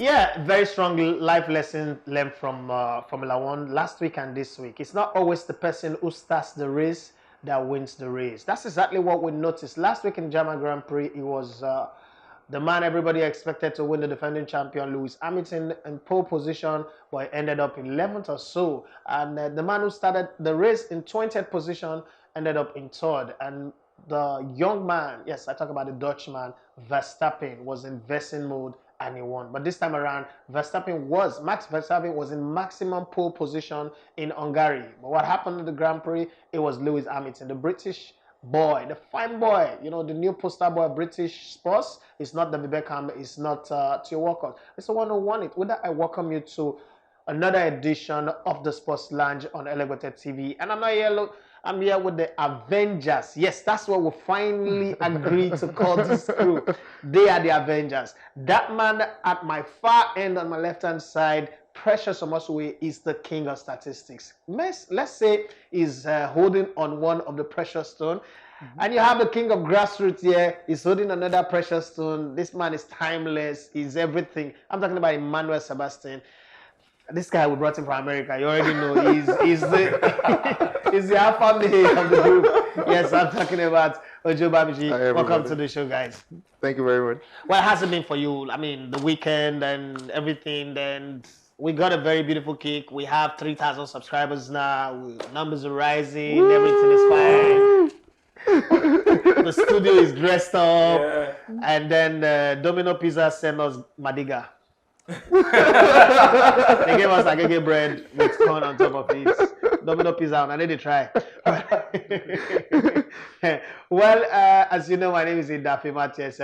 Yeah, very strong life lesson learned from Formula One last week and this week. It's not always the person who starts the race that wins the race. That's exactly what we noticed last week in German Grand Prix. It was the man everybody expected to win, the defending champion Lewis Hamilton, in pole position, but he ended up in 11th or so. And the man who started the race in 20th position ended up in 3rd. And the young man, yes, I talk about the Dutchman, Verstappen, was in vesting mode and he won. But this time around, Max Verstappen was in maximum pole position in Hungary. But what happened in the Grand Prix? It was Lewis Hamilton, the British boy, the fine boy, you know, the new poster boy of British sports. It's not David Beckham, it's not Theo Walcott. It's the one who won it. With that, I welcome you to another edition of the Sports Lounge on Elevated TV. And I'm not here, look, I'm here with the Avengers. Yes, that's what we finally agreed to call this crew. They are the Avengers. That man at my far end on my left-hand side, Precious Omosue, is the king of statistics. Let's say he's holding on one of the precious stone. And you have the king of grassroots here. He's holding another precious stone. This man is timeless. He's everything. I'm talking about Emmanuel Sebastian. This guy we brought him from America. You already know he's the he's the alpha male of the group. Yes, I'm talking about Ojo Babiji. Welcome to the show, guys. Thank you very much. Well, how has it been for you? I mean, the weekend and everything. And we got a very beautiful cake. We have 3,000 subscribers now. Numbers are rising. Woo! Everything is fine. The studio is dressed up. Yeah. And then Domino Pizza sent us Madiga. They gave us agege bread with corn on top of it. Domino pizza, and I need to try. Well, as you know, my name is Idafe Matias,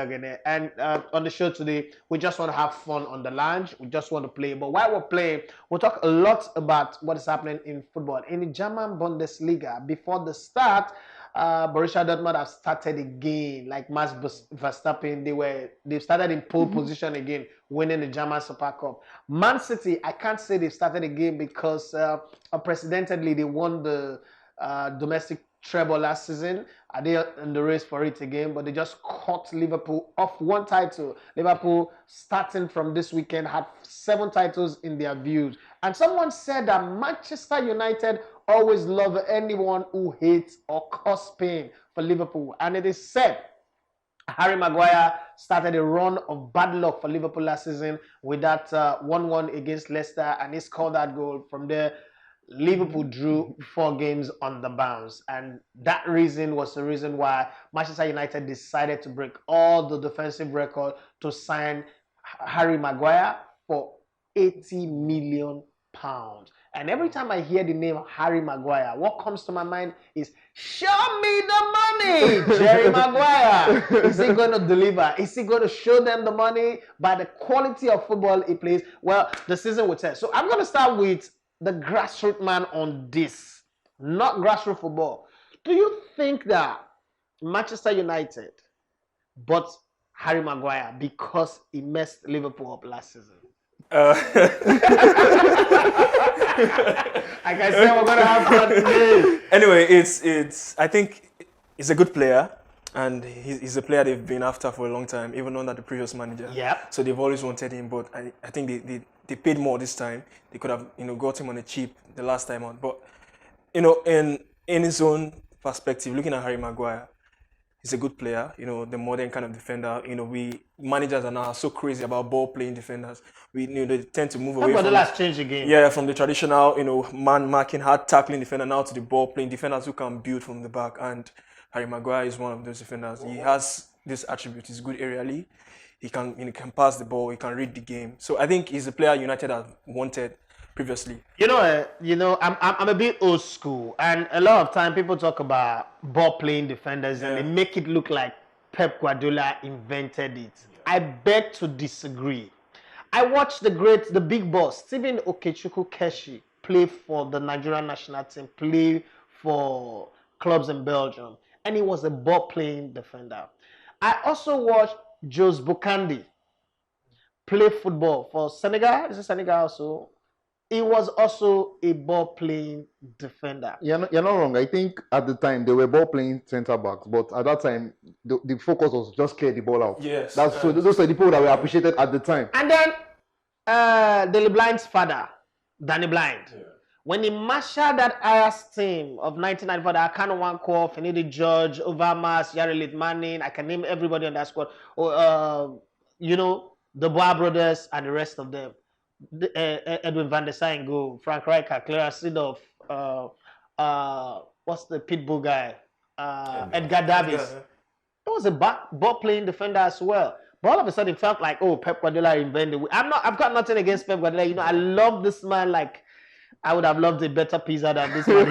and on the show today, we just want to have fun on the lounge. We just want to play. But while we're playing, we'll talk a lot about what is happening in football. In the German Bundesliga, before the start, Borussia Dortmund have started again, like Max Verstappen. They've started in pole position again, winning the German Super Cup. Man City, I can't say they've started again because unprecedentedly they won the domestic treble last season. Are they in the race for it again? But they just caught Liverpool off one title. Liverpool, starting from this weekend, had 7 titles in their views. And someone said that Manchester United always love anyone who hates or cause pain for Liverpool. And it is said Harry Maguire started a run of bad luck for Liverpool last season with that 1-1 against Leicester, and he scored that goal. From there, Liverpool drew 4 games on the bounce, and that reason was the reason why Manchester United decided to break all the defensive record to sign Harry Maguire for £80 million. And every time I hear the name Harry Maguire, what comes to my mind is, show me the money, Jerry Maguire. Is he going to deliver? Is he going to show them the money by the quality of football he plays? Well, the season will tell. So I'm going to start with the grassroots man on this, not grassroots football. Do you think that Manchester United bought Harry Maguire because he messed Liverpool up last season? Like I said, we're gonna have fun today. Anyway, I think he's a good player, and he's a player they've been after for a long time, even under the previous manager. Yeah. So they've always wanted him, but I think they paid more this time. They could have got him on a cheap the last time on, but in his own perspective, looking at Harry Maguire, he's a good player, the modern kind of defender. We managers are now so crazy about ball playing defenders. They tend to move away from the last change again. Yeah, from the traditional, man marking, hard tackling defender now to the ball playing defenders who can build from the back. And Harry Maguire is one of those defenders. He has this attribute. He's good aerially. He can pass the ball. He can read the game. So I think he's a player United have wanted previously. I'm a bit old school, and a lot of time people talk about ball playing defenders and they make it look like Pep Guardiola invented it. Yeah. I beg to disagree. I watched the big boss Stephen Okechukwu Keshi play for the Nigerian national team, play for clubs in Belgium, and he was a ball playing defender. I also watched Jose Bukandi play football for Senegal. Is it Senegal also? He was also a ball-playing defender. You're not wrong. I think at the time, they were ball-playing centre-backs, but at that time, the focus was just clear the ball out. Yes. So those are the people that were appreciated at the time. And then, Daley Blind's father, Danny Blind. When he marshaled that Ajax team of 1994, that Akano Nwankwo, Finidi George, Overmars, Yari Manning, I can name everybody on that squad. You know, the Boa brothers and the rest of them. Edwin van der Sar in goal, Frank Rijkaard, Clarence Seedorf, what's the pitbull guy? Edgar Davies. He was a ball playing defender as well. But all of a sudden, it felt like, oh, Pep Guardiola invented. I've got nothing against Pep Guardiola. You know, I love this man. Like, I would have loved a better pizza than this man.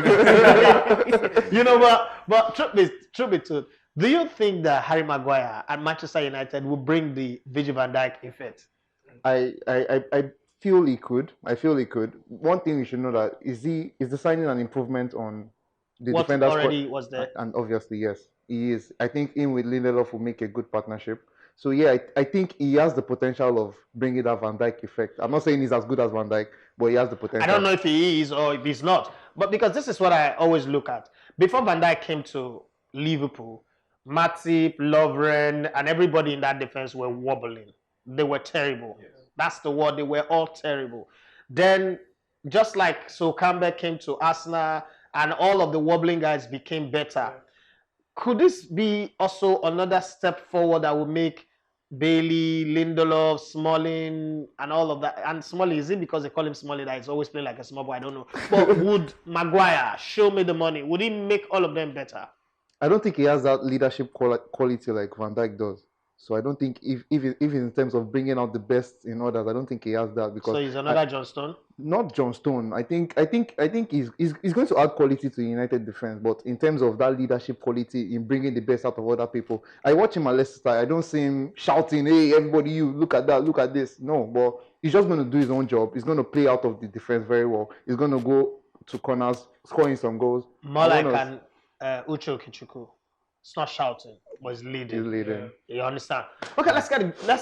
You know, but truth be told, do you think that Harry Maguire at Manchester United will bring the Virgil van Dijk effect? I feel he could. I feel he could. One thing we should know that is the signing an improvement on the What defenders already was there? and obviously yes, he is. I think him with Lindelof will make a good partnership. So yeah, I think he has the potential of bringing that Van Dijk effect. I'm not saying he's as good as Van Dijk, but he has the potential. I don't know if he is or if he's not. But because this is what I always look at. Before Van Dijk came to Liverpool, Matip, Lovren, and everybody in that defense were wobbling. They were terrible. Yes. That's the word. They were all terrible. Then, just like Sol Campbell came to Arsenal, and all of the wobbling guys became better. Could this be also another step forward that will make Bailey, Lindelof, Smalling, and all of that? And Smalling, is it because they call him Smalling that he's always playing like a small boy? I don't know. But would Maguire, show me the money, would he make all of them better? I don't think he has that leadership quality like Van Dijk does. So I don't think if in terms of bringing out the best in others, I don't think he has that because. So he's another John Stone. Not John Stone. I think he's going to add quality to United defense, but in terms of that leadership quality in bringing the best out of other people, I watch him at Leicester. I don't see him shouting, "Hey, everybody, you look at that, look at this." No, but he's just going to do his own job. He's going to play out of the defense very well. He's going to go to corners, scoring some goals. More like an Uche Okechukwu. It's not shouting, but it's leading. He's leading. You understand? Okay, let's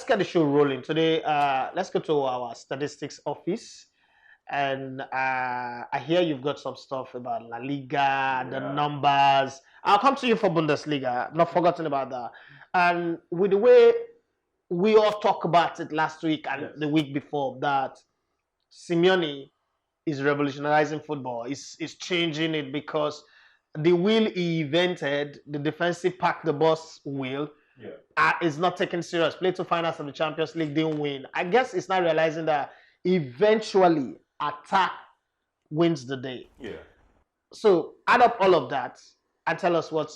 get the show rolling today. Let's go to our statistics office, and I hear you've got some stuff about La Liga, the numbers. I'll come to you for Bundesliga. I've not forgotten about that. And with the way we all talked about it last week and the week before, that Simeone is revolutionizing football. Is changing it because the wheel he invented, the defensive pack the bus wheel, is not taken serious. Played to finals of the Champions League, didn't win. I guess it's not realizing that eventually attack wins the day. Yeah. So add up all of that and tell us what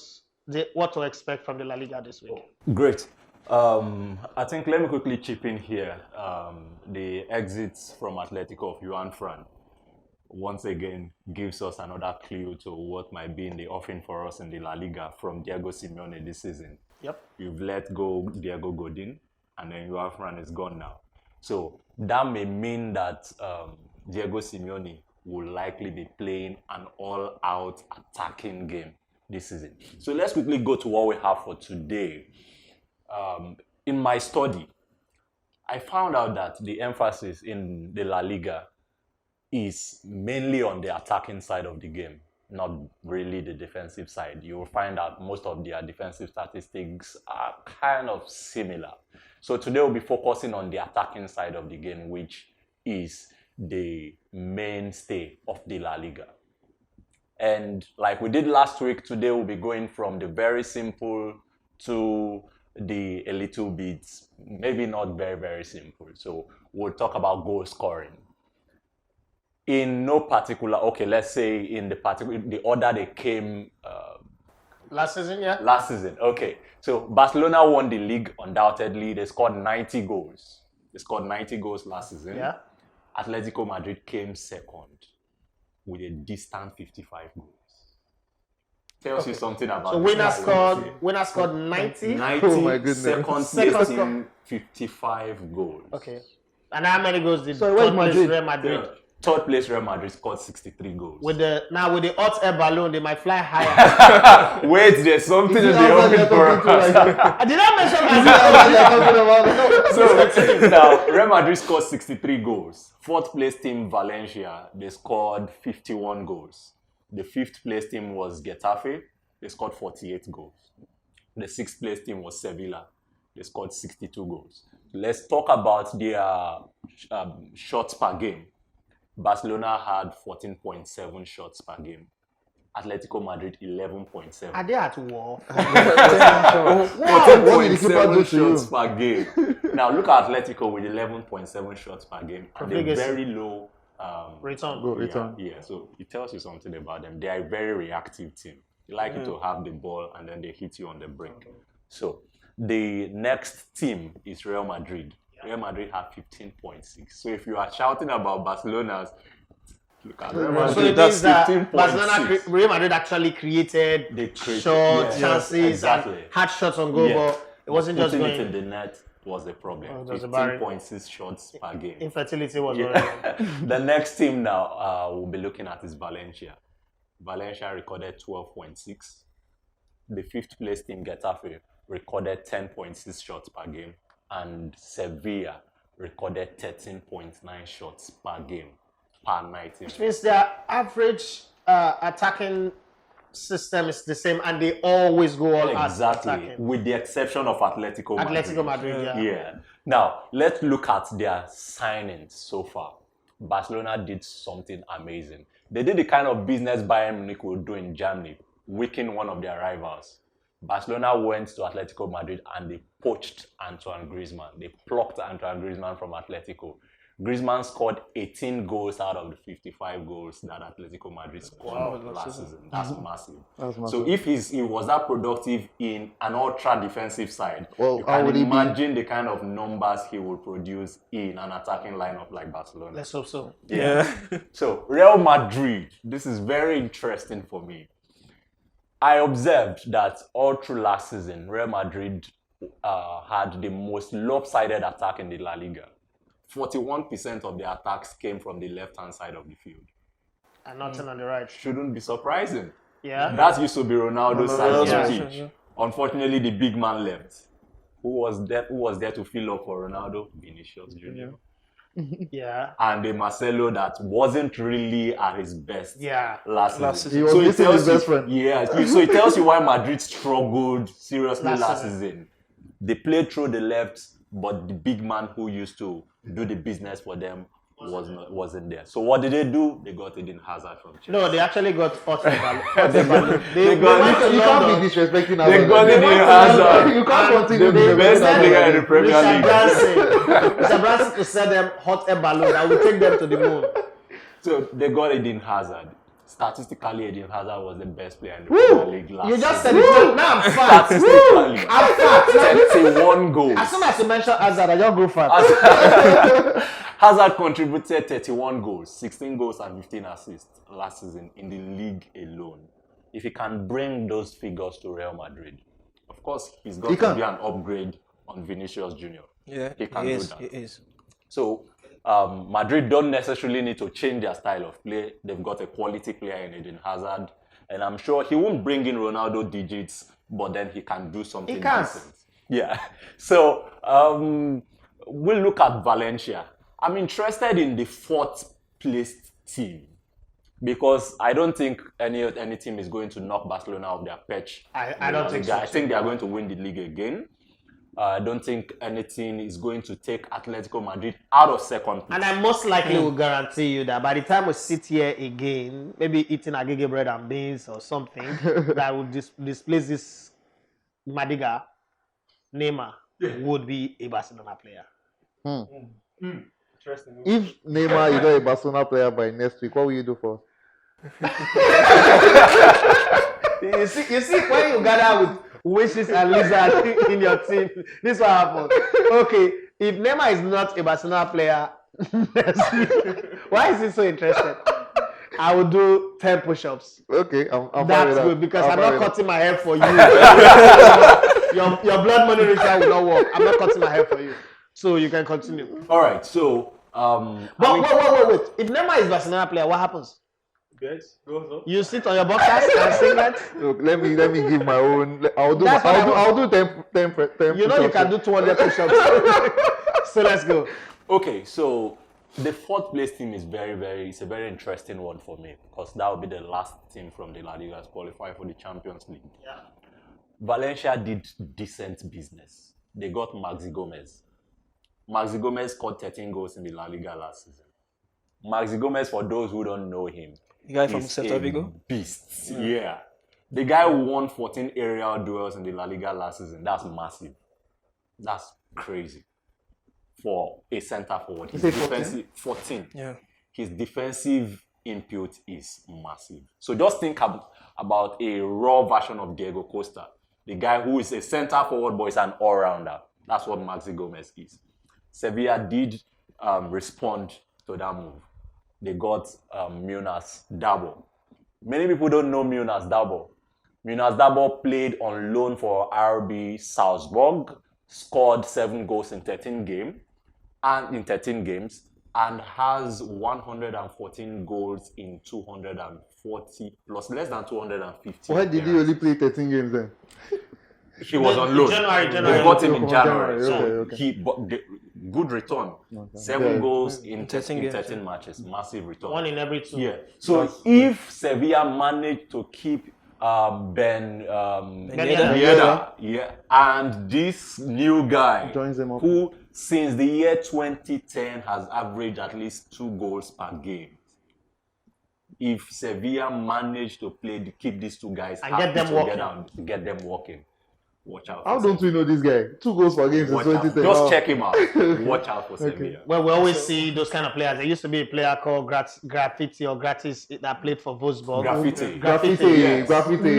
to expect from the La Liga this week. Great. I think let me quickly chip in here. The exits from Atletico of Juan Fran once again gives us another clue to what might be in the offing for us in the La Liga from Diego Simeone this season. Yep. You've let go Diego Godin, and then Juan Fran is gone now. So that may mean that Diego Simeone will likely be playing an all-out attacking game this season. So let's quickly go to what we have for today. In my study, I found out that the emphasis in the La Liga is mainly on the attacking side of the game, not really the defensive side. You will find that most of their defensive statistics are kind of similar. So today we'll be focusing on the attacking side of the game, which is the mainstay of the La Liga. And like we did last week, today we'll be going from the very simple to a little bit, maybe not very, very simple. So we'll talk about goal scoring. In no particular, let's say in the order they came. Last season, yeah? Last season, okay. So Barcelona won the league undoubtedly. They scored 90 goals. They scored 90 goals last season. Yeah. Atletico Madrid came second with a distant 55 goals. Tells you something about. So winner scored 90. 90. Oh my goodness. Second place team 55 goals. Okay. And how many goals did where's Madrid? Real Madrid? Yeah. Third place Real Madrid scored 63 goals. With the hot air balloon, they might fly higher. Wait, there's something in the open for us. I did not mention So now Real Madrid scored 63 goals. Fourth place team Valencia, they scored 51 goals. The fifth place team was Getafe, they scored 48 goals. The sixth place team was Sevilla, They scored 62 goals. Let's talk about their shots per game. Barcelona had 14.7 shots per game. Atletico Madrid 11.7. Are they at war? What did the keeper do 14.7 to you? shots per game. Now look at Atletico with 11.7 shots per game. And they're Profligacy. very low Return. Go return. yeah, so it tells you something about them. They are a very reactive team. They like you to have the ball and then they hit you on the break. So the next team is Real Madrid. Real Madrid have 15.6. So if you are shouting about Barcelona's, look at Real So Madrid. it That's means that 15.6. Real Madrid actually created They created- shots, yeah. chances, Exactly. and had shots on goal, Yeah. but it wasn't just Putting it going. in the net was the problem. Oh, that's a barrier. 15.6 shots per game. Infertility was Yeah. going. The next team now we'll be looking at is Valencia. Valencia recorded 12.6. The fifth place team, Getafe, recorded 10.6 shots per game. And Sevilla recorded 13.9 shots per game per night. Which means their average attacking system is the same, and they always go all out Exactly, attacking. with the exception of Atletico Madrid. Atletico Madrid, yeah. Yeah. Now, let's look at their signings so far. Barcelona did something amazing. They did the kind of business Bayern Munich would do in Germany, weaken one of their rivals. Barcelona went to Atletico Madrid and they poached Antoine Griezmann. They plucked Antoine Griezmann from Atletico. Griezmann scored 18 goals out of the 55 goals that Atletico Madrid scored last season. That's massive. That's massive. So if he was that productive in an ultra defensive side, Well, you how can would he be? imagine the kind of numbers he will produce in an attacking lineup like Barcelona. Let's hope so. Yeah. So Real Madrid, this is very interesting for me. I observed that all through last season, Real Madrid had the most lopsided attack in the La Liga. 41% of their attacks came from the left-hand side of the field. And nothing on the right. Shouldn't be surprising. Yeah. That used to be Ronaldo's side of Yeah. the pitch. Unfortunately, the big man left. Who was there to fill up for Ronaldo? Vinicius Jr. Yeah. And the Marcelo that wasn't really at his best Yeah. last season. He was So it missing tells his you- best friend. Yeah, so it tells you why Madrid struggled seriously Last last season. season. They played through the left, but the big man who used to do the business for them wasn't there. So what did they do? They got Eden Hazard from Chelsea. No, they actually got Otterballo. They got- went to You London. can't be disrespecting They Hazard. got Eden went to Hazard. You can't And continue the disrespecting best Hazard. player in the Premier Richard League. Branson. Richard Branson to sell them hot air balloon that will take them to the moon. So they got Eden Hazard. Statistically, Eden Hazard was the best player in the Premier League last You just said season. it. Now I'm fat. Statistically, I'm fat. 31 goals. As soon as you mention Hazard, I just go fat. Hazard contributed 31 goals, 16 goals and 15 assists last season in the league alone. If he can bring those figures to Real Madrid, of course, he's got He to can. be an upgrade on Vinicius Jr. Yeah. He can He do is. that. He is. So Madrid don't necessarily need to change their style of play. They've got a quality player in Eden Hazard, and I'm sure he won't bring in Ronaldo digits, but then he can do something He can. decent. Yeah. So we'll look at Valencia. I'm interested in the fourth placed team because I don't think any team is going to knock Barcelona off their perch. I don't think so. I think they are going to win the league again. I don't think anything is going to take Atletico Madrid out of second place. And I most likely will guarantee you that by the time we sit here again, maybe eating agege bread and beans or something that would displace this Madiga, Neymar would be a Barcelona player. Interesting. If Neymar is not a Barcelona player by next week, what will you do for us? You see, when you gather with wishes and lizards in your team, this is what happens. Okay, if Neymar is not a Barcelona player, why is he so interested? I will do 10 push-ups. Okay, I'm fine That's with that. good because I'm fine not with that. cutting my hair for you. your blood money ritual will not work. I'm not cutting my hair for you. So you can continue. All right, so But wait. If Neymar is Barcelona player, what happens? Guys, go on. You sit on your boxers and singlet? Look, let me give my own. I'll do That's what I'll do 10 You know you can do 200 push-ups. So let's go. okay, so the fourth place team is it's a very interesting one for me because that will be the last team from the La Liga to qualify for the Champions League. Yeah. Valencia did decent business. they got Maxi Gomez. Maxi Gomez scored 13 goals in the La Liga last season. Maxi Gomez, for those who don't know him, The guy from is Celta a Vigo? beast. Yeah. The guy who won 14 aerial duels in the La Liga last season. That's massive. That's crazy for a centre forward. His say defensive 14. Yeah. His defensive input is massive. So just think about a raw version of Diego Costa, the guy who is a centre forward but is an all-rounder. That's what Maxi Gomez is. Sevilla did respond to that move. They got Munas Dabo. Many people don't know Munas Dabo. Munas Dabo played on loan for RB Salzburg, scored 7 goals in 13 games, and has 114 goals in 240 plus less than 250. Why did he only play 13 games then? He was on loan. January. They got him in Okay, January. So okay. good return. Okay. 7 Yeah. goals in 13 13 games, matches. Massive return. 1 in every 2. Yeah. So if Sevilla managed to keep Ben Yedder. yeah, and this new guy Joins them up. who since the year 2010 has averaged at least 2 goals per game. If Sevilla managed to keep these two guys And get them together working. and get them working, watch out. How for don't we know this guy? 2 goals per game since Watch out. 2010. Just Wow. check him out. Watch out for Sevilla. Well, we always see those kind of players. There used to be a player called Graffiti or Gratis that played for Wolfsburg. Graffiti. Graffiti.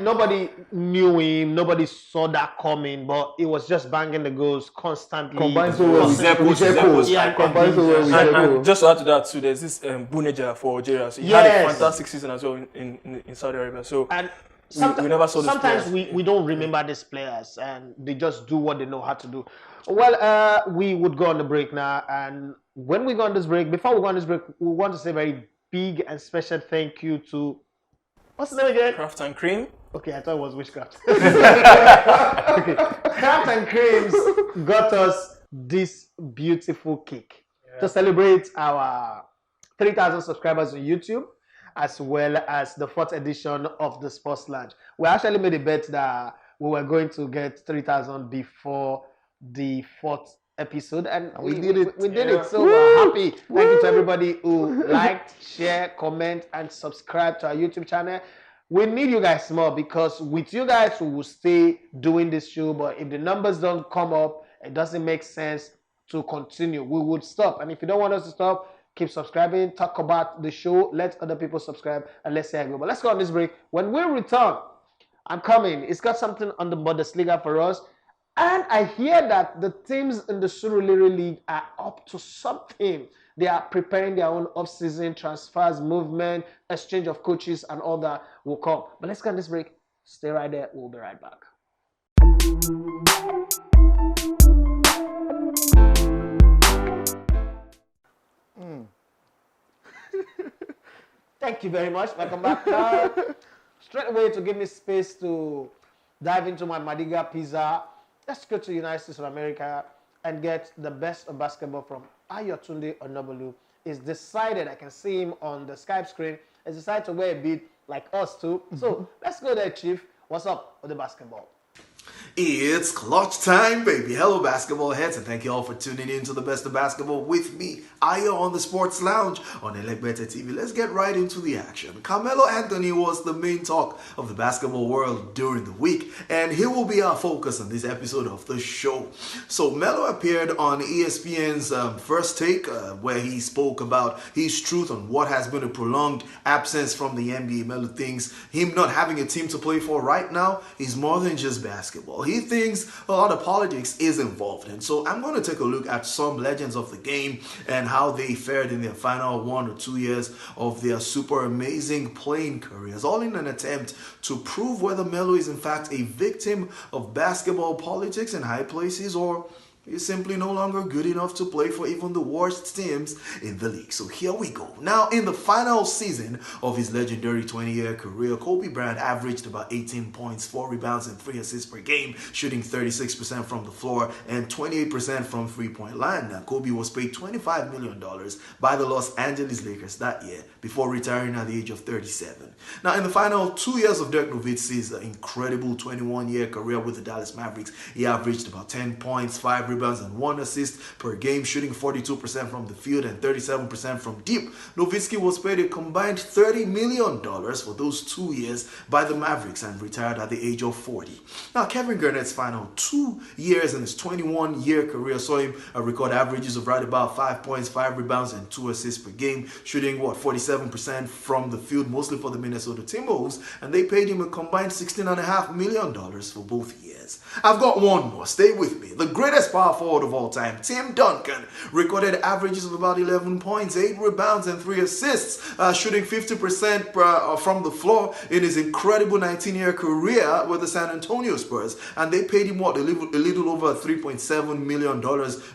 Nobody knew him. Nobody saw that coming, but he was just banging the goals constantly. Combined so well with Zeko, Zeko. Yeah, Combined so well with And Zeko. just to add to that too, there's this Buneja for Algeria. So he had a Yes. fantastic season as well in Saudi Arabia. So And we never saw those sometimes players. we don't remember these players and they just do what they know how to do. Well, we would go on the break now, and when we go on this break, before we go on this break, we want to say a very big and special thank you to what's the name again? Kraft and Cream. Okay, I thought it was witchcraft. Okay, Kraft and Creams got us this beautiful cake to celebrate our 3,000 subscribers on YouTube, as well as the 4th edition of the Sports Lounge. We actually made a bet that we were going to get 3,000 before the 4th episode, and we did it. We did it, so we're happy. Thank you to everybody who liked, share, comment, and subscribe to our YouTube channel. We need you guys more, because with you guys we will stay doing this show, but if the numbers don't come up, it doesn't make sense to continue. We would stop, and if you don't want us to stop, keep subscribing, talk about the show, let other people subscribe, and let's say I go. But let's go on this break. When we return, I'm coming. It's got something on the Bundesliga for us. And I hear that the teams in the Surulere League are up to something. They are preparing their own off-season transfers, movement, exchange of coaches, and all that will come. But let's go on this break. Stay right there. We'll be right back. Thank you very much. Welcome back. Straight away to give me space to dive into my Madiga pizza. Let's go to United States of America and get the best of basketball from Ayotunde Onobolu. It's decided, I can see him on the Skype screen, he's decided to wear a beat like us too. So let's go there, Chief. What's up with the basketball? It's clutch time, baby. Hello, basketball heads, and thank you all for tuning in to the best of basketball with me, Ayo, on the Sports Lounge on Elegbete TV. Let's get right into the action. Carmelo Anthony was the main talk of the basketball world during the week, and he will be our focus on this episode of the show. So, Melo appeared on ESPN's First Take, where he spoke about his truth on what has been a prolonged absence from the NBA. Melo thinks him not having a team to play for right now is more than just basketball. He thinks a lot of politics is involved, and so I'm going to take a look at some legends of the game and how they fared in their final 1 or 2 years of their super amazing playing careers, all in an attempt to prove whether Melo is in fact a victim of basketball politics in high places, or He's simply no longer good enough to play for even the worst teams in the league. So here we go. Now, in the final season of his legendary 20-year career, Kobe Bryant averaged about 18 points, 4 rebounds, and 3 assists per game, shooting 36% from the floor and 28% from three-point line. Now, Kobe was paid $25 million by the Los Angeles Lakers that year before retiring at the age of 37. Now, in the final 2 years of Dirk Nowitzki's incredible 21-year career with the Dallas Mavericks, he averaged about 10 points, 5 rebounds, and 1 assist per game, shooting 42% from the field and 37% from deep. Nowitzki was paid a combined $30 million for those 2 years by the Mavericks and retired at the age of 40. Now, Kevin Garnett's final 2 years in his 21-year career saw him record averages of right about 5 points, 5 rebounds, and 2 assists per game, shooting 47% from the field, mostly for the Minnesota Timberwolves, and they paid him a combined $16.5 million for both years. I've got one more. Stay with me. The greatest power forward of all time, Tim Duncan, recorded averages of about 11 points, 8 rebounds, and 3 assists, shooting 50% from the floor in his incredible 19-year career with the San Antonio Spurs. And they paid him a little over $3.7 million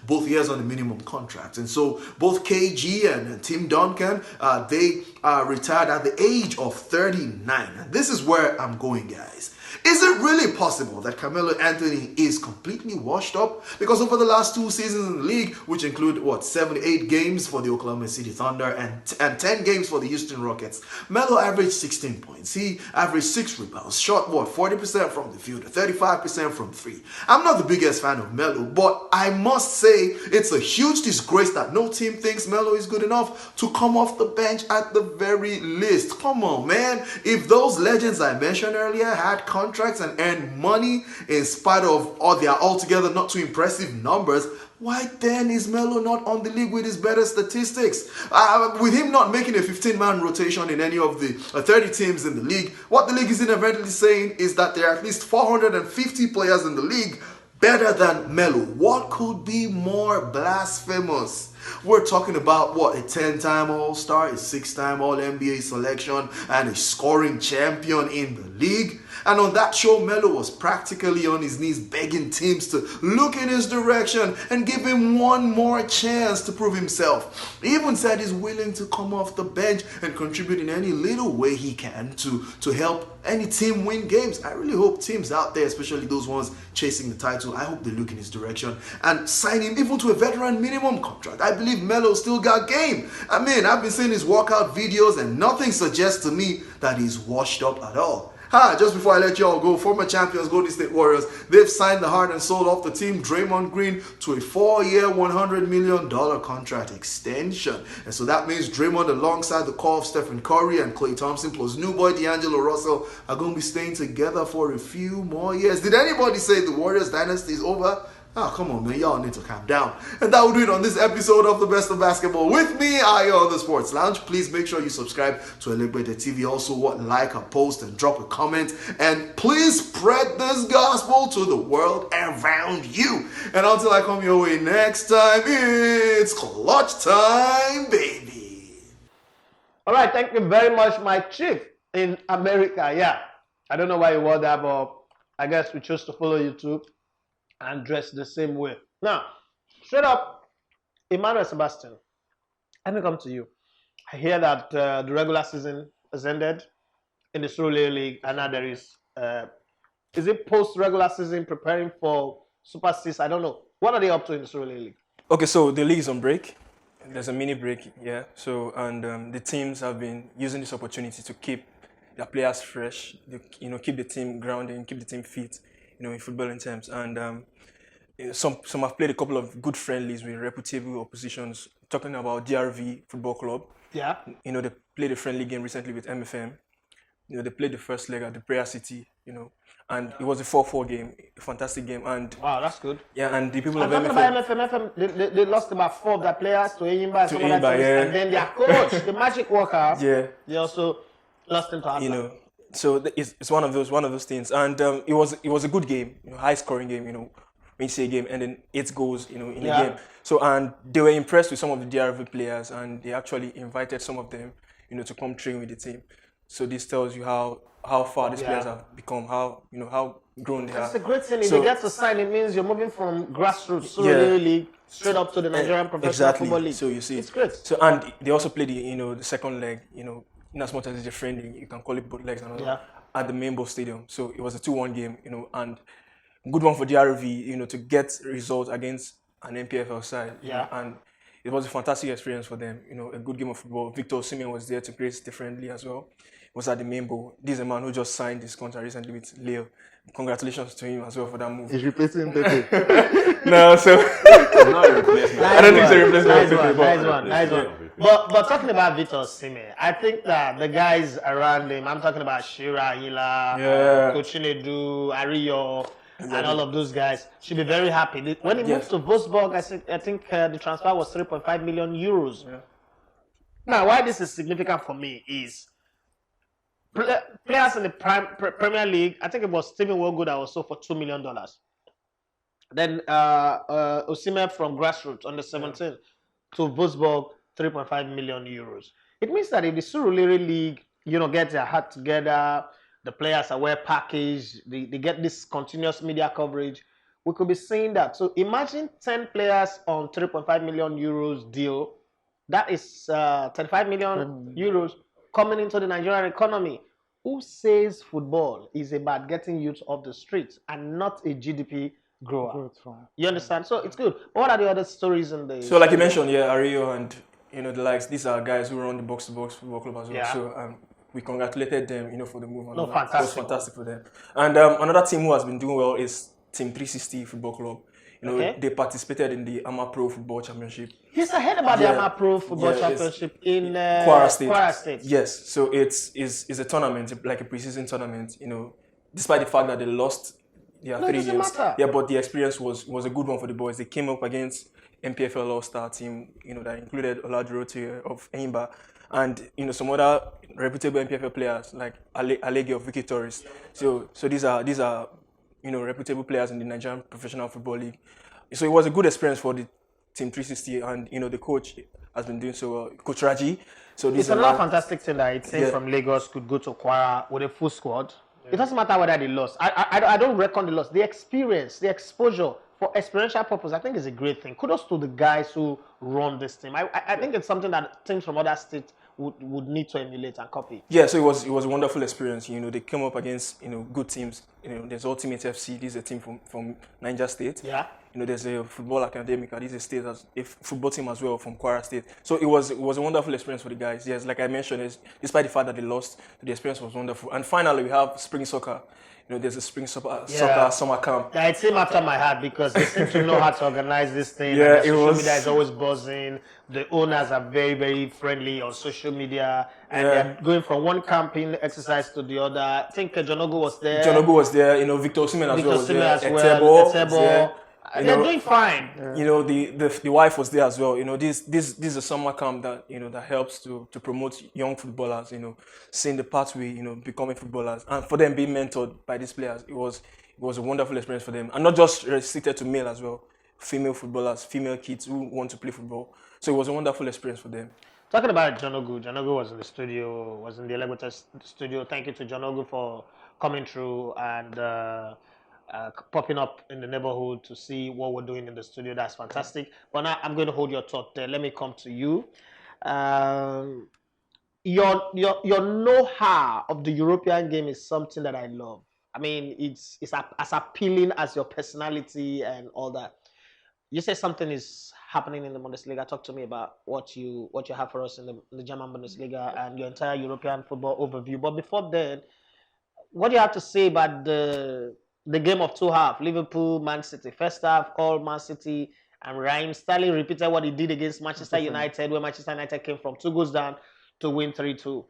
both years on a minimum contract. And so both KG and Tim Duncan, they retired at the age of 39. This is where I'm going, guys. Is it really possible that Carmelo Anthony is completely washed up? Because over the last 2 seasons in the league, which include 78 games for the Oklahoma City Thunder and 10 games for the Houston Rockets, Melo averaged 16 points. He averaged 6 rebounds, shot 40% from the field, 35% from 3. I'm not the biggest fan of Melo, but I must say it's a huge disgrace that no team thinks Melo is good enough to come off the bench at the very least. Come on, man. If those legends I mentioned earlier had contracts and earn money in spite of all their altogether not too impressive numbers, why then is Melo not on the league with his better statistics? With him not making a 15-man rotation in any of the 30 teams in the league, what the league is inadvertently saying is that there are at least 450 players in the league better than Melo. What could be more blasphemous? We're talking about a 10-time All-Star, a 6-time All-NBA selection, and a scoring champion in the league. And on that show, Melo was practically on his knees begging teams to look in his direction and give him one more chance to prove himself. He even said he's willing to come off the bench and contribute in any little way he can to help any team win games. I really hope teams out there, especially those ones chasing the title, I hope they look in his direction and sign him even to a veteran minimum contract. I believe Melo still got game. I mean, I've been seeing his workout videos and nothing suggests to me that he's washed up at all. Just before I let y'all go, former champions Golden State Warriors, they've signed the heart and soul of the team, Draymond Green, to a 4-year, $100 million contract extension. And so that means Draymond, alongside the core of Stephen Curry and Klay Thompson, plus new boy D'Angelo Russell, are going to be staying together for a few more years. Did anybody say the Warriors dynasty is over? Oh, come on, man. Y'all need to calm down. And that will do it on this episode of The Best of Basketball with me, Ayo, the Sports Lounge. Please make sure you subscribe to Elegbede TV. Also, like a post and drop a comment. And please spread this gospel to the world around you. And until I come your way next time, it's clutch time, baby. All right, thank you very much, my chief in America. Yeah, I don't know why you wore that, but I guess we chose to follow you too and dress the same way. Now, straight up, Emmanuel Sebastian, let me come to you. I hear that the regular season has ended in the Surulere League, and now there is it post-regular season preparing for Super 6? I don't know. What are they up to in the Surulere League? Okay, so the league is on break. There's a mini break, yeah. So, and the teams have been using this opportunity to keep their players fresh, keep the team grounded, keep the team fit, in footballing terms. And some have played a couple of good friendlies with reputable oppositions. Talking about DRV Football Club. Yeah. They played a friendly game recently with MFM. They played the first leg at the Prayer City, and it was a 4-4 game, a fantastic game. And wow, that's good. Yeah, and the people of MFM. About MFM, they lost about 4 of their players to Eyimba, yeah. And then their coach, the Magic Worker, yeah, they also lost him to Atlas. So it's one of those things, and it was a good game, high scoring game, when you say a game, and then 8 goals, in a game. So, and they were impressed with some of the DRV players, and they actually invited some of them, to come train with the team. So this tells you how far these players have become, how grown they That's are. a great thing. If So- you get to sign, it means you're moving from grassroots, Yeah. Surulere League, straight up to the Nigerian Professional Football League. So you see, It's great. So and they also play the second leg. In as much as it's a friendly, you can call it both legs and all Yeah. at the Main Bowl Stadium. So it was a 2-1 game. And good one for DRV. To get results against an NPFL side. Yeah. And it was a fantastic experience for them. A good game of football. Victor Osimhen was there to grace the friendly as well. It was at the Main Bowl. This is a man who just signed his contract recently with Lille. Congratulations to him as well for that move. He's replacing Pepe. No, so It's not a replacement. I don't think it's a replacement Nice of one, Pepe, nice but- one, nice one. But talking about Victor Osimhen, I think that the guys around him, I'm talking about Shira, Hila, Yeah. Kochinedu, Ariyo, and all of those guys should be very happy. When he moved to Wolfsburg, I think the transfer was 3.5 million euros. Yeah. Now, why this is significant for me is players in the Premier League. I think it was Steven Wogo that was sold for $2 million. Then Osimhen from grassroots under 17 to Wolfsburg, 3.5 million euros. It means that if the Surulere League, get their heart together, the players are well packaged, they get this continuous media coverage, we could be seeing that. So imagine 10 players on 3.5 million euros deal. That is 35 million euros coming into the Nigerian economy. Who says football is about getting youth off the streets and not a GDP grower? You understand? So it's good. What are the other stories in the... So like you mentioned, Ario and the likes, these are guys who run the box-to-box football club as well. Yeah. So we congratulated them, for the move. And No, all that. fantastic. It was fantastic for them. And another team who has been doing well is Team 360 Football Club. Okay. They participated in the Ama Pro Football Championship. Yes, I heard about Yeah. the Ama Pro Football Yeah, it's Championship in Kwara State. Kwara State. Yes, so it's a tournament, like a preseason tournament. Despite the fact that they lost their No, it 3 doesn't games. matter. Yeah, but the experience was a good one for the boys. They came up against MPFL All-Star team, that included Oladirote of Enyimba and some other reputable MPFL players like Alege of Vicky Torres. So these are reputable players in the Nigerian Professional Football League. So it was a good experience for the Team 360, and the coach has been doing so well, Coach Raji. So this It's is another fantastic thing that a team Yeah. from Lagos could go to Kwara with a full squad. It doesn't matter whether they lost. I don't reckon the loss. The experience, the exposure for experiential purpose, I think is a great thing. Kudos to the guys who run this team. I think it's something that teams from other states would need to emulate and copy. Yeah, so it was a wonderful experience. They came up against good teams. There's Ultimate FC. This is a team from Niger State. Yeah. There's a football academic. This is a football team as well from Kwara State. So it was a wonderful experience for the guys. Yes, like I mentioned, despite the fact that they lost, the experience was wonderful. And finally, we have spring soccer. There's a spring soccer summer camp. Yeah, it's him after my heart because they seem to know how to organize this thing. Yeah, and the it social was- media is always buzzing. The owners are very, very friendly on social media, and Yeah. they're going from one camping exercise to the other. I think John Ogu was there. John Ogu was there. Victor Osimhen as Victor well was Osimhen there. as well. Etebo was there. They're doing fine. The wife was there as well. This is a summer camp that that helps to promote young footballers. Seeing the pathway, becoming footballers, and for them being mentored by these players, it was a wonderful experience for them, and not just restricted to male as well. Female footballers, female kids who want to play football. So it was a wonderful experience for them. Talking about John Ogu was in the studio, was in the Elevator studio. Thank you to John Ogu for coming through and popping up in the neighborhood to see what we're doing in the studio. That's fantastic. But now I'm going to hold your thought there. Let me come to you. Your know-how of the European game is something that I love. I mean, it's as appealing as your personality and all that. You say something is happening in the Bundesliga. Talk to me about what you have for us in the German Bundesliga and your entire European football overview. But before then, what do you have to say about the game of two halves? Liverpool, Man City. First half, all Man City, and Raheem Sterling repeated what he did against Manchester United, where Manchester United came from 2 goals down to win 3-2.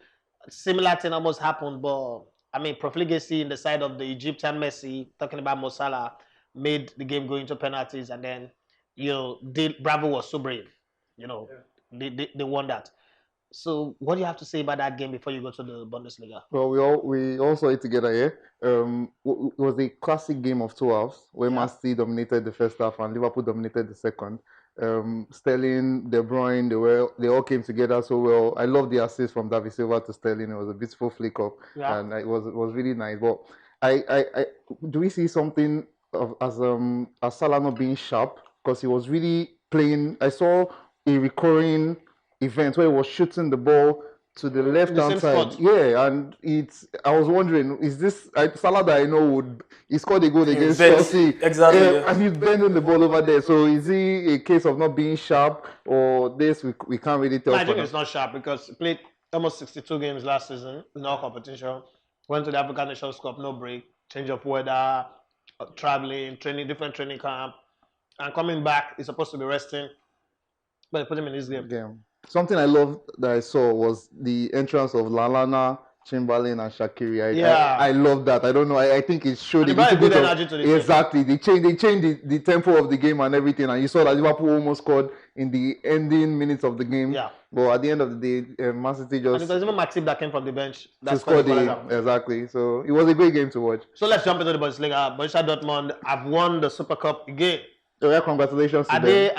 Similar thing almost happened, but I mean, profligacy in the side of the Egyptian Messi, talking about Mo Salah, made the game go into penalties, and then Bravo was so brave. They won that. So, what do you have to say about that game before you go to the Bundesliga? Well, we all saw it together here. It was a classic game of two halves where Man City dominated the first half and Liverpool dominated the second. Sterling, De Bruyne, they all came together so well. I love the assist from David Silva to Sterling. It was a beautiful flick up, and it was really nice. But Do we see something of as Salah not being sharp because he was really playing? I saw a recurring event where he was shooting the ball to the left The hand same side. spot. Yeah, and I was wondering, is this Salah that I know would he scored a goal against bent- Chelsea? exactly, yeah. And he's bending the ball over there. So is he a case of not being sharp or this? We can't really tell. I for think now. it's not sharp because he played almost 62 games last season in all competition. Went to the African Nations Cup, no break, change of weather, traveling, different training camp, and coming back. He's supposed to be resting, but they put him in this game. Yeah. Something I love that I saw was the entrance of Lalana, Chamberlain, and Shaqiri. Yeah. I love that. I don't know. I think it showed And a he brought a little good bit energy to the team. exactly. They changed the tempo of the game and everything. And you saw that Liverpool almost scored in the ending minutes of the game. Yeah. But at the end of the day, Man City And just it was even Matip that came from the bench to that score scored the the goal. exactly. So it was a great game to watch. So let's jump into the Bundesliga. Borussia Dortmund have won the Super Cup again. So yeah, congratulations to Are them. they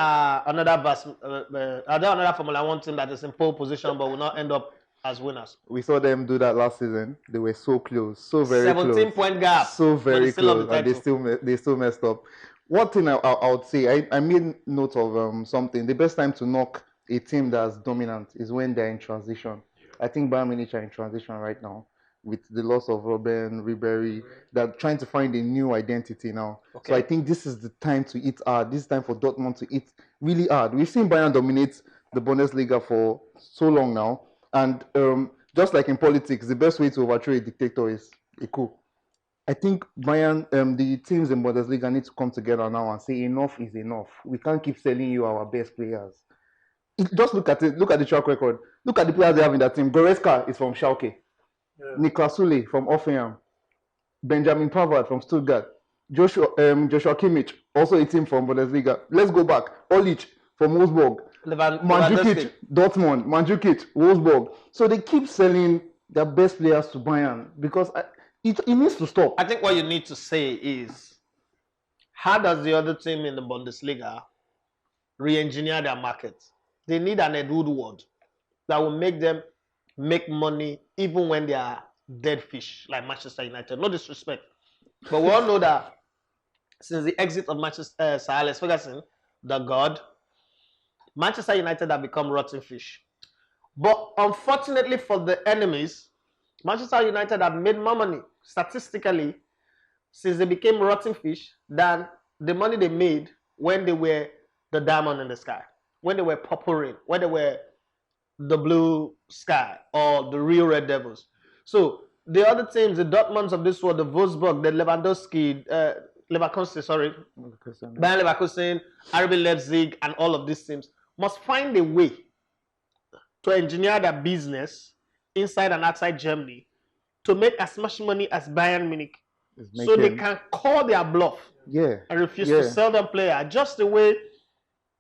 another Formula One team that is in pole position but will not end up as winners? We saw them do that last season. They were so close, so very 17 close. point gap. So but very they still have close, the and title. they still messed up. One thing I would say, I made note of something. The best time to knock a team that's dominant is when they're in transition. I think Bayern Munich are in transition right now with the loss of Robben, Ribery. They're trying to find a new identity now. Okay. So I think this is the time to eat hard. This is time for Dortmund to eat really hard. We've seen Bayern dominate the Bundesliga for so long now, and just like in politics, the best way to overthrow a dictator is a coup. I think Bayern, the teams in Bundesliga need to come together now and say enough is enough. We can't keep selling you our best players. Just look at it. Look at the track record. Look at the players they have in that team. Goretzka is from Schalke. Niklas Sule from Hoffenheim. Benjamin Pavard from Stuttgart. Joshua Kimmich, also a team from Bundesliga. Let's go back. Olic from Wolfsburg. Mandzukic, Dortmund. Mandzukic, Wolfsburg. So they keep selling their best players to Bayern because it needs to stop. I think what you need to say is, how does the other team in the Bundesliga re-engineer their market? They need an Ed Woodward that will make them make money even when they are dead fish, like Manchester United. No disrespect. But we all know that since the exit of Sir Alex Ferguson, the god, Manchester United have become rotten fish. But unfortunately for the enemies, Manchester United have made more money statistically since they became rotten fish than the money they made when they were the diamond in the sky, when they were purple rain, when they were the blue sky or the real Red Devils. So the other teams, the Dortmunds of this world, the Wolfsburg, the Lewandowski, Bayern Leverkusen, RB Leipzig, and all of these teams must find a way to engineer their business inside and outside Germany to make as much money as Bayern Munich, so they can call their bluff and refuse to sell them player, just the way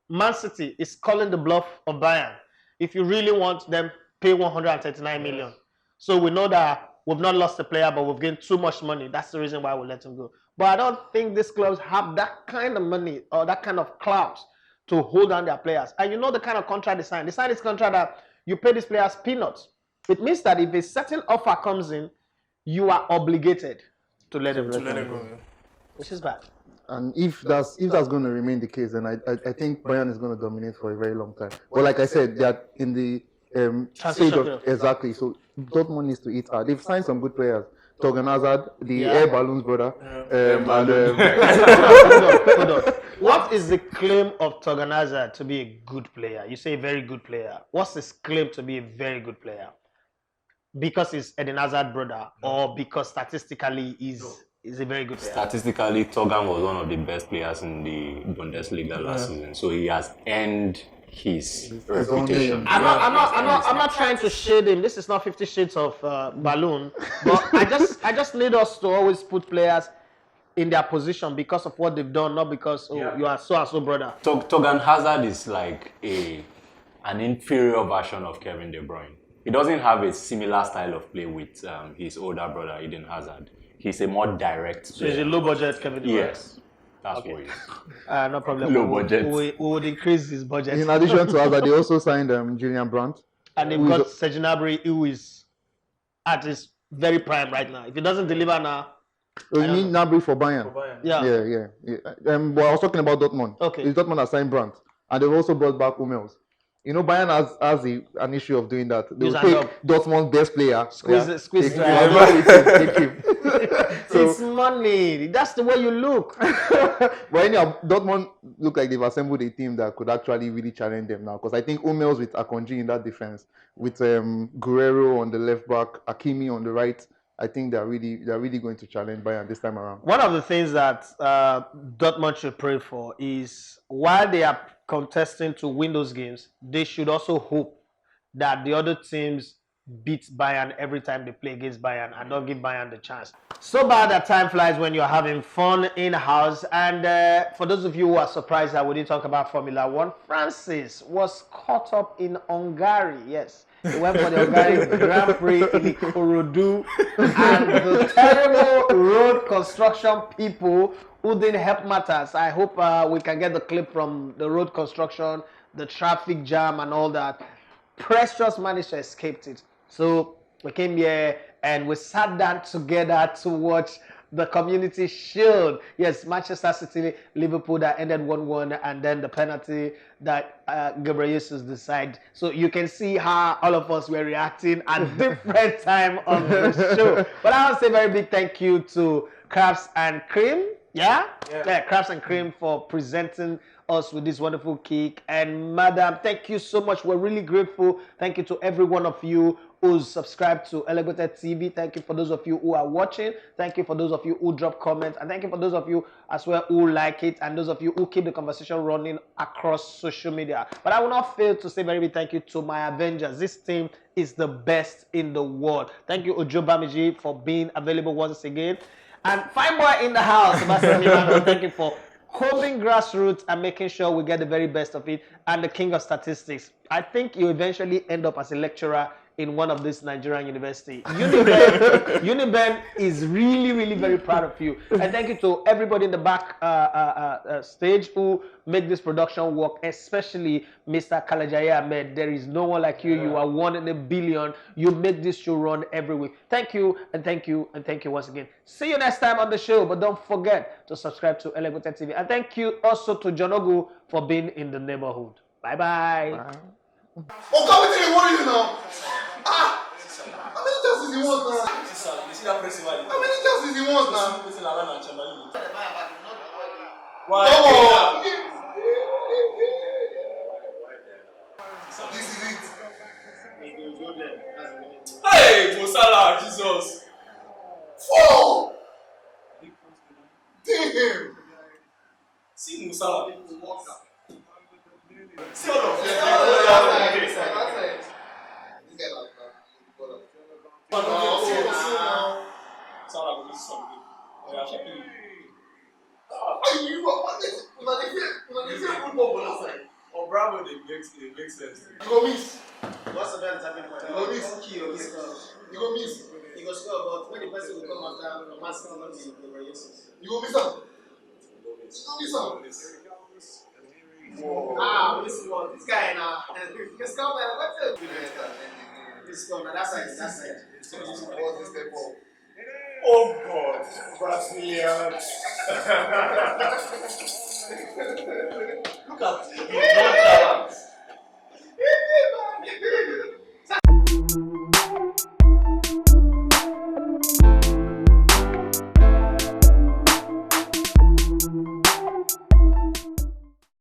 Man City is calling the bluff of Bayern. If you really want them, pay 139 million. So we know that we've not lost the player, but we've gained too much money. That's the reason why we let him go. But I don't think these clubs have that kind of money or that kind of clout to hold on their players. And you know the kind of contract they sign. They sign this contract that you pay these players peanuts. It means that if a certain offer comes in, you are obligated to let them go, which is bad. And if that's going to remain the case, then I think Bayern is going to dominate for a very long time. But like I said, they are in the stage of exactly. So Dortmund needs to eat hard. They've signed some good players. Torgan Hazard, the air balloons brother. Hold on. What is the claim of Torgan Hazard to be a good player? You say a very good player. What's his claim to be a very good player? Because he's Eden Hazard's brother, or because statistically he's a very good player? Statistically, Torgan was one of the best players in the Bundesliga last season, so he has earned his reputation. I'm not trying to shade him. This is not 50 Shades of Balloon, but I just need us to always put players in their position because of what they've done, not because you are so and so brother. Torgan Hazard is like an inferior version of Kevin De Bruyne. He doesn't have a similar style of play with his older brother Eden Hazard. He's a more direct player. So he's a low budget Kevin De Bruyne. Yes, that's what he is. No problem. Low budget. We would increase his budget. In addition to Hazard, they also signed Julian Brandt. And they've got Serge Gnabry, who is at his very prime right now. If he doesn't deliver now, Oh, I you don't mean know. Gnabry for Bayern? Yeah. Yeah. But I was talking about Dortmund. Okay. It's Dortmund that signed Brandt, and they've also brought back Hummels. You know, Bayern has an issue of doing that. They Use will and take up. Dortmund's best player, Squeeze take him, dry. take him. It's So, money. That's the way you look. but anyhow, Dortmund look like they've assembled a team that could actually really challenge them now. Because I think Hummels with Akonji in that defense, with Guerrero on the left back, Hakimi on the right, I think they're really going to challenge Bayern this time around. One of the things that Dortmund should pray for is while they are contesting to win those games, they should also hope that the other teams beat Bayern every time they play against Bayern and not give Bayern the chance. So bad that time flies when you're having fun in-house. And for those of you who are surprised that we didn't talk about Formula One, Francis was caught up in Hungary. Yes, he went for the Hungary Grand Prix in Ikorodu, and the terrible road construction people who didn't help matters. I hope we can get the clip from the road construction, the traffic jam and all that. Precious managed to escape it. So we came here and we sat down together to watch the Community Shield. Yes, Manchester City, Liverpool that ended 1-1, and then the penalty that Gabriel Jesus decided. So you can see how all of us were reacting at different time on the show. But I want to say a very big thank you to Crabs and Cream. Yeah, Crabs and Cream for presenting us with this wonderful cake. And Madam, thank you so much. We're really grateful. Thank you to every one of you who's subscribed to Elevated TV. Thank you for those of you who are watching. Thank you for those of you who drop comments. And thank you for those of you as well who like it, and those of you who keep the conversation running across social media. But I will not fail to say very big thank you to my Avengers. This team is the best in the world. Thank you, Ojo Bamiji, for being available once again. And Fine Boy in the house, Sebastian Milano, thank you for holding grassroots and making sure we get the very best of it. And the king of statistics. I think you eventually end up as a lecturer in one of these Nigerian universities. Uniben is really very proud of you. And thank you to everybody in the back stage who made this production work, especially Mr. Kalajaya Ahmed. There is no one like you. You are 1 in a billion. You make this show run every week. Thank you, and thank you, and thank you once again. See you next time on the show, but don't forget to subscribe to Elevated TV. And thank you also to Jonogu for being in the neighborhood. Bye-bye. Oh, come with me, what are you now? Ah! How many chances he wants now? You see that press How many chances he wants now? Why? Come on! This is it. Hey, Mosala, Jesus. 4! Damn! See Musala. See all of them. Salah will do something. Yeah, Shaki. Oh, Bravo, they make sense. You go miss. What's the best happening? You go miss. You You go miss. go score, but when the person will come after Man City, not the Gabriel You go miss out. You go miss out. Ah, this one, this guy now. This guy, what's it? This one, that side, that side. What's this step up? Oh, God. Brazilian. Look at